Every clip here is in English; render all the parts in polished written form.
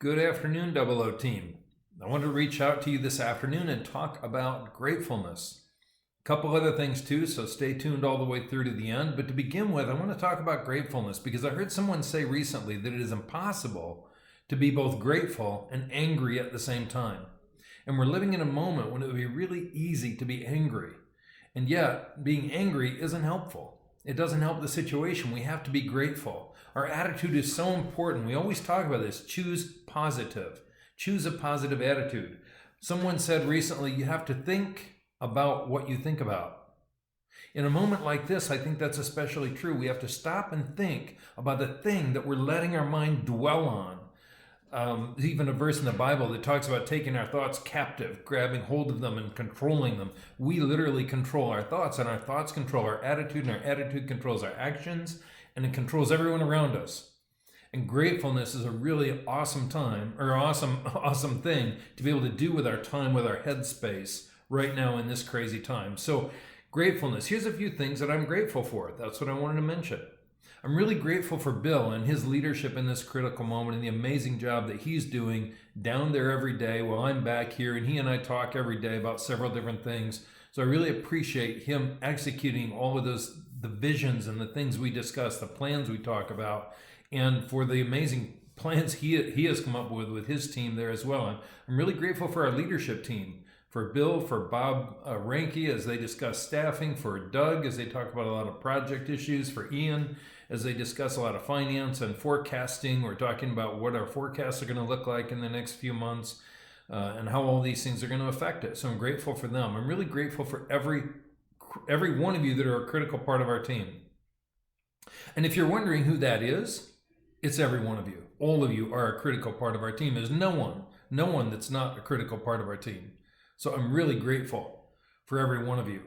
Good afternoon, Double O team. I want to reach out to you this afternoon and talk about gratefulness. A couple other things too, so stay tuned all the way through to the end. But to begin with, I want to talk about gratefulness because I heard someone say recently that it is impossible to be both grateful and angry at the same time. And we're living in a moment when it would be really easy to be angry. And yet, being angry isn't helpful. It doesn't help the situation. We have to be grateful. Our attitude is so important. We always talk about this. Choose positive. Choose a positive attitude. Someone said recently, you have to think about what you think about. In a moment like this, I think that's especially true. We have to stop and think about the thing that we're letting our mind dwell on. There's even a verse in the Bible that talks about taking our thoughts captive, grabbing hold of them and controlling them. We literally control our thoughts, and our thoughts control our attitude, and our attitude controls our actions, and it controls everyone around us. And gratefulness is a really awesome time, or awesome thing to be able to do with our time, with our headspace right now in this crazy time. So gratefulness, here's a few things that I'm grateful for. That's what I wanted to mention. I'm really grateful for Bill and his leadership in this critical moment and the amazing job that he's doing down there every day while I'm back here, and he and I talk every day about several different things. So I really appreciate him executing all of the visions and the things we discuss, the plans we talk about, and for the amazing plans he has come up with his team there as well. I'm really grateful for our leadership team, for Bill, for Bob Ranke as they discuss staffing, for Doug as they talk about a lot of project issues, for Ian as they discuss a lot of finance and forecasting. We're talking about what our forecasts are going to look like in the next few months and how all these things are going to affect it. So I'm grateful for them. I'm really grateful for every one of you that are a critical part of our team. And if you're wondering who that is, it's every one of you. All of you are a critical part of our team. There's no one that's not a critical part of our team. So I'm really grateful for every one of you.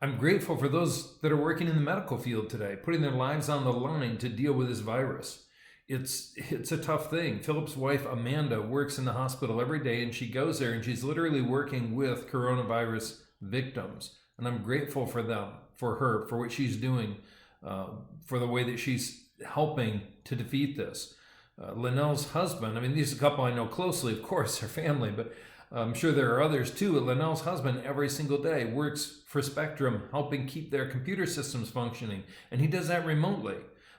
I'm grateful for those that are working in the medical field today, putting their lives on the line to deal with this virus. It's a tough thing. Philip's wife, Amanda, works in the hospital every day, and she goes there and she's literally working with coronavirus victims. And I'm grateful for them, for her, for what she's doing, for the way that she's helping to defeat this. Linnell's husband, these are a couple I know closely, of course, her family, but I'm sure there are others too. Linnell's husband every single day works for Spectrum, helping keep their computer systems functioning, and he does that remotely.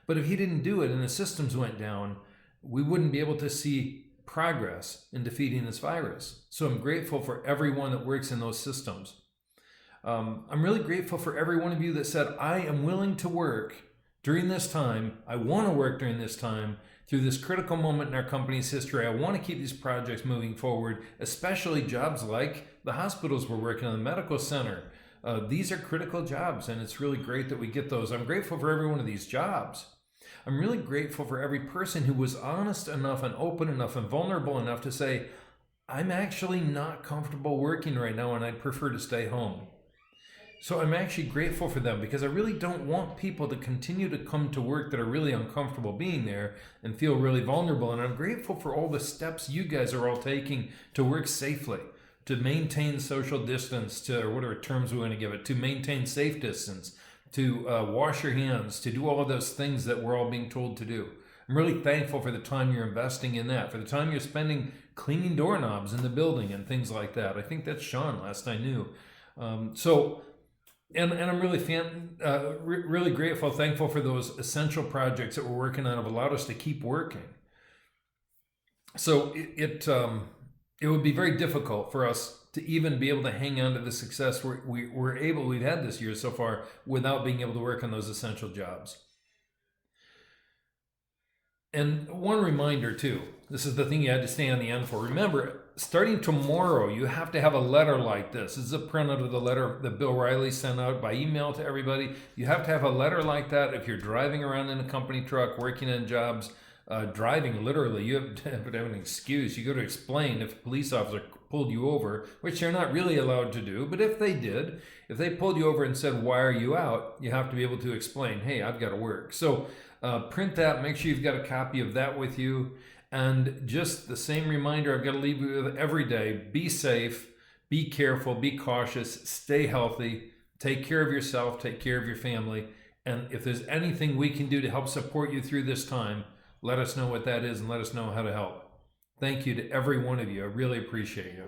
But if he didn't do it and the systems went down, we wouldn't be able to see progress in defeating this virus. So I'm grateful for everyone that works in those systems. I'm really grateful for every one of you that said, I am willing to work during this time. I want to work during this time through this critical moment in our company's history. I want to keep these projects moving forward, especially jobs like the hospitals we're working on, the medical center. These are critical jobs, and it's really great that we get those. I'm grateful for every one of these jobs. I'm really grateful for every person who was honest enough and open enough and vulnerable enough to say, I'm actually not comfortable working right now and I'd prefer to stay home. So I'm actually grateful for them because I really don't want people to continue to come to work that are really uncomfortable being there and feel really vulnerable. And I'm grateful for all the steps you guys are all taking to work safely, to maintain social distance, or whatever terms we want to give it, to maintain safe distance, to wash your hands, to do all of those things that we're all being told to do. I'm really thankful for the time you're investing in that, for the time you're spending cleaning doorknobs in the building and things like that. I think that's Sean, last I knew. And I'm really really grateful, thankful for those essential projects that we're working on have allowed us to keep working. So it would be very difficult for us to even be able to hang on to the success we've had this year so far without being able to work on those essential jobs. And one reminder too, this is the thing you had to stay on the end for. Remember, starting tomorrow, you have to have a letter like this. This is a printout of the letter that Bill Riley sent out by email to everybody. You have to have a letter like that if you're driving around in a company truck, working in jobs, driving literally. You have to have an excuse. You got to explain if a police officer pulled you over, which they're not really allowed to do. But if they did, if they pulled you over and said, why are you out? You have to be able to explain, hey, I've got to work. So print that. Make sure you've got a copy of that with you. And just the same reminder I've got to leave you with every day. Be safe, be careful, be cautious, stay healthy, take care of yourself, take care of your family. And if there's anything we can do to help support you through this time, let us know what that is and let us know how to help. Thank you to every one of you. I really appreciate you.